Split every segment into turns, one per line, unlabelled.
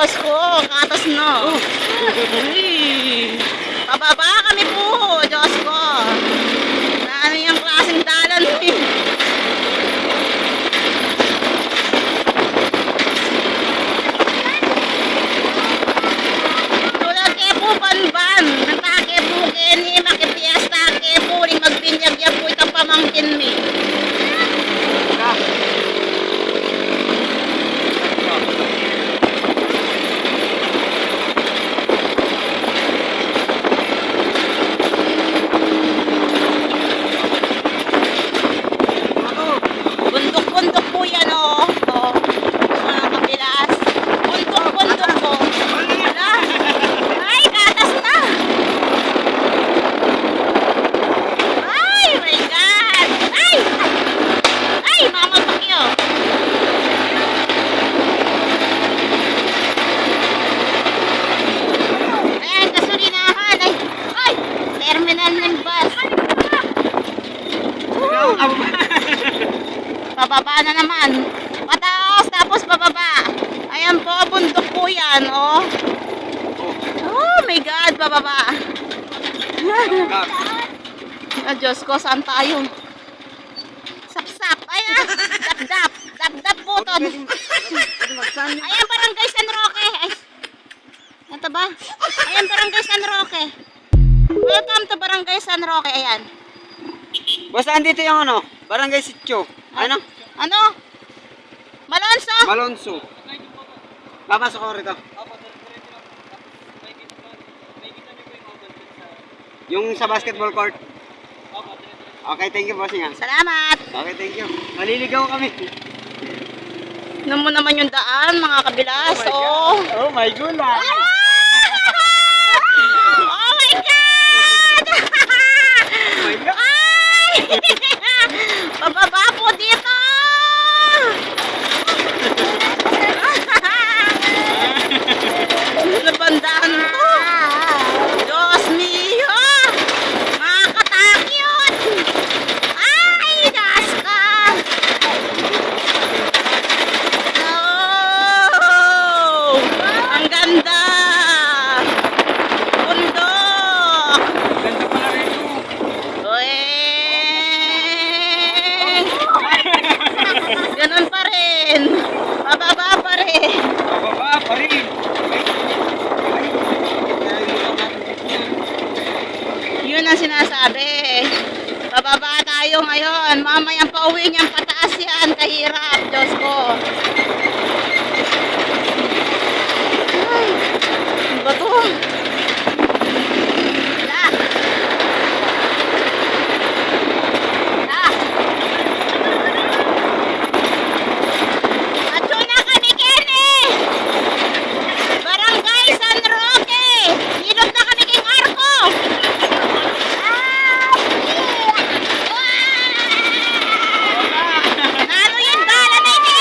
Diyos ko, katas na. Uy, pababa kami po, Diyos ko. Na ano yung klaseng dalan eh. Tulad kay po banban, nantake po kini, makipiesta kay po, rin magbinyag yan po itang pamangkin mi. Bundok-bundok po yan oh. Oh. Mga kabilas. Bundok-bundok po. Wala. Ay, katas na. Ay, my God. Ay! Ay, mama pakyo. Ayan, gasolinahan. Ay, ay, terminal ng bus. Pababa na naman. Pataos, tapos pababa. Ayan po, bundok po yan, oh. Oh my God, pababa. Ah, Diyos ko, saan tayo? Sapsap, ayan. Dap-dap. Dap-dap po to. Ayan, Barangay San Roque. Ay, ito ba? Ayan, Barangay San Roque. Welcome to Barangay San Roque, ayan.
Boss, andito yung ano, Barangay Sitio. Ano?
Ano? Malonzo?
Malonzo. Papasok ko rito. Yung sa basketball court. Okay, thank you, boss. Nga.
Salamat.
Okay, thank you. Naliligaw kami.
Tignan mo naman yung daan, mga kabilas. Oh,
Oh my gula.
Oh my God!
Oh my God.
Ay! Pababa po dito! Nabandahan to! Diyos mio! Mga katakyot! Ay! Gas ka! Oh! Ang ganda! Bundok!
Ganda pala rito.
Uy! Ganun pa rin. Pababa pa rin.
Bababa pa rin.
Yun ang sinasabi. Pababa tayo ngayon. Mamayang pauwi niyang pataas yan. Kahirap. Diyos ko. Ay, ano ba to? Wala. Wala. Atyo na kami, Kenny! Barangay San Roque! Hilot na kami king Arco! Nano yung dala na ini?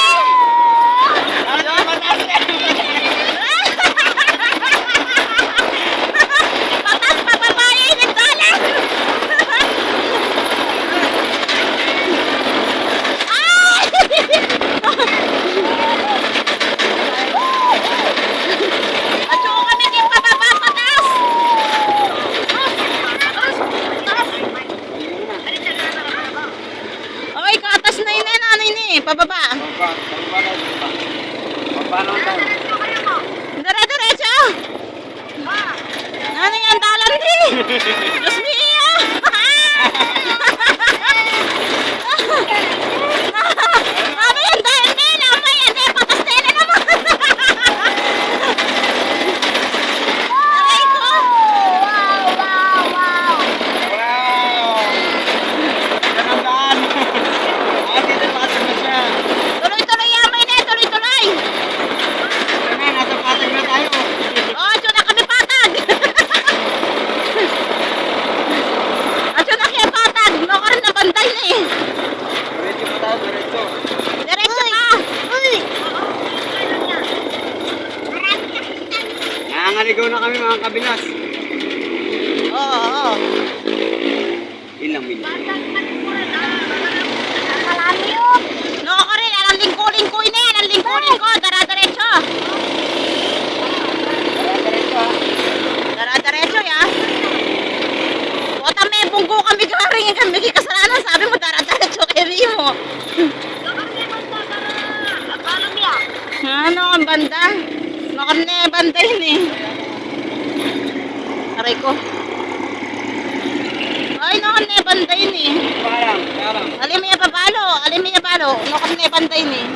Patas pa babae yung dala! Ay! Atyo kami king pababa patas! Ay, katas na yun eh, ano yun eh, pababa.
Paano tayo?
Dire-diretso! Ano yan, dalan di? Diyos mio! Ano yan, dalan di? Lamay yan eh, patas na yun naman! Aray ko!
Wow! Ganandaan. Dito patag na siya.
Tuloy-tuloy yamay na, tuloy-tuloy!
Kami, nasa patag na tayo.
Oh, atyo na kami patag! Atyo na kaya patag! No ka rin na banday na eh!
Diretso pa tayo, diretso.
Diretso ka!
Nangangaligaw na kami mga kabilas.
Oo.
Ilang minuto.
No ka rin, alang lingko-lingko na yan, ang lingko-lingko, dara-diretso. tingin ka, may kasalanan. Sabi mo, darat-darat yung kemi mo. Ano ang banda? Nakarne banda yun eh. Aray ko. Ay, nakarne banda yun eh.
Parang.
Alin mo yung babalo. Alin mo yung babalo. Nakarne banda yun eh.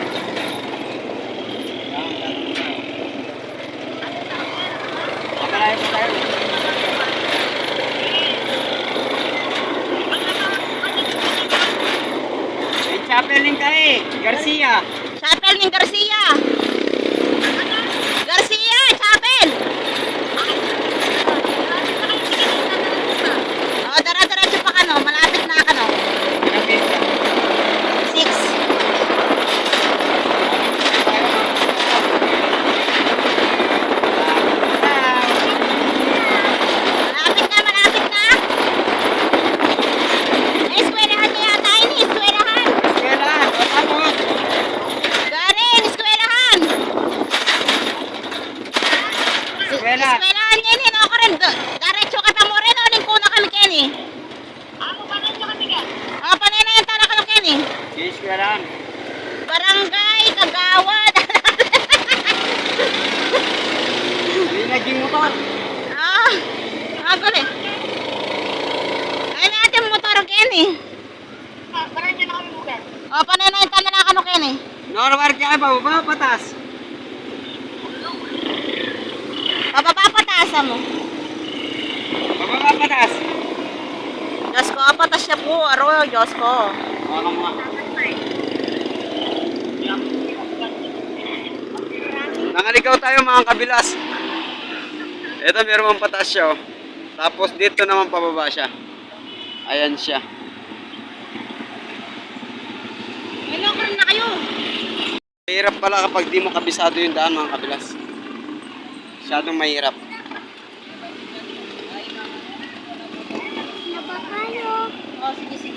Makalayo po tayo. May chapel din ka eh. Garcia.
Chapel ng Garcia. Garcia, chapel. Oh, dara-diretso pa ka no. Malapit na ka no. 6. Malapit na, malapit na. Eskwelahan mo yata yun, eskwelahan.
Eskwelahan. Tapos.
Garin, eskwelahan.
Eskwela.
Eskwelahan yan, yun ako rin. Diretso ka pa mo rin, o lingkuna kami, Kenny. O, panay na yung tala ka ng Kenny.
Eskwelahan.
Barangay, Kagawad.
Hindi naging motor.
Gulo eh. Ayun natin yung motor, Kenny. O, panay na yung tala ka ng Kenny.
Norwar ka ba? Baba patas.
Pababa pataasa mo.
Baba patas.
Diyos ko, patas siya po. Aro, Diyos ko.
Walang mga. Nangaligaw tayo mga kabilas. Ito meron pang patas siya oh. Tapos dito naman pababa siya. Ayan siya.
May locker na kayo.
Mahirap pala kapag di mo kabisado yung daan mga kabilas. Masyadong mahirap.
O, sige, sige.